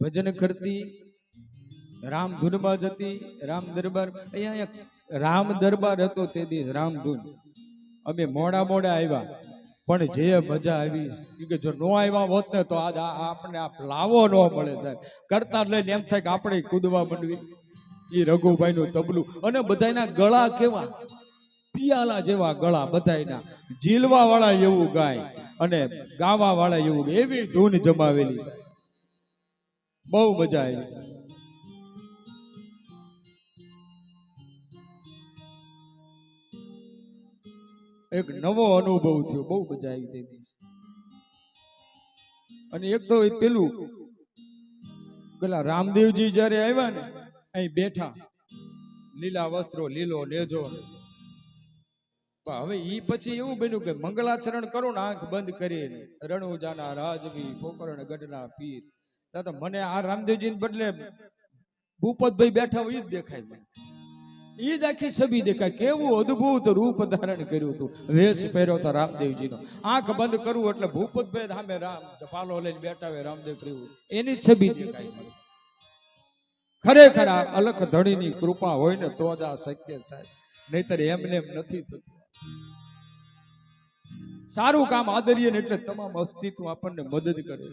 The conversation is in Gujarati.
ભજન કરતી, રામ ધૂનમાં જતી, રામ દરબાર. અહીંયા એક રામ દરબાર હતો તે દી રામધૂન. અમે મોડા આવ્યા, પણ જે મજા આવી કે જો નો આવ્યા હોત ને તો આજ આપણે આ લાવો ન મળે સાહેબ. કરતા લઈને એમ થાય કે આપણે કૂદવા માંડવી. એ રઘુભાઈ નું તબલું અને બધાના ગળા કેવા પિયાલા જેવા ગળા, બધાના જીલવા વાળા એવું ગાય અને ગાવા વાળા એવું, એવી ધૂન જમાવેલી છે. બહુ મજા આવી. એક નવો અનુભવ થયો, બહુ મજા આવી. અને એક તો પેલા રામદેવજી જયારે આવ્યા ને, અહીં બેઠા, લીલા વસ્ત્રો, લીલો નેજો. હવે ઈ પછી એવું બન્યું કે મંગલાચરણ કરો ને આંખ બંધ કરીને, રણુજાના રાજવી પોકરણ ગઢના પીર. તો મને આ રામદેવજી બદલે ભૂપતભાઈ બેઠા હોય ઈ જ દેખાય. મને ઈ જ આખી છબી દેખાય. કેવું અદભુત રૂપ ધારણ કર્યું હતું. વેશ પહેર્યો હતો રામદેવજીનો. આંખ બંધ કરવું એટલે ભૂપતભાઈ સામે રામ પાલો લઈને બેઠા હોય, રામદેવ કર્યું એની છબી દેખાય. ખરેખર આ અલખ ધણીની કૃપા હોય ને તો જ આ શક્ય થાય, નહીતર એમને એમ નથી થતું. સારું કામ આદરીએ ને એટલે તમામ અસ્તિત્વ આપણને મદદ કરે છે.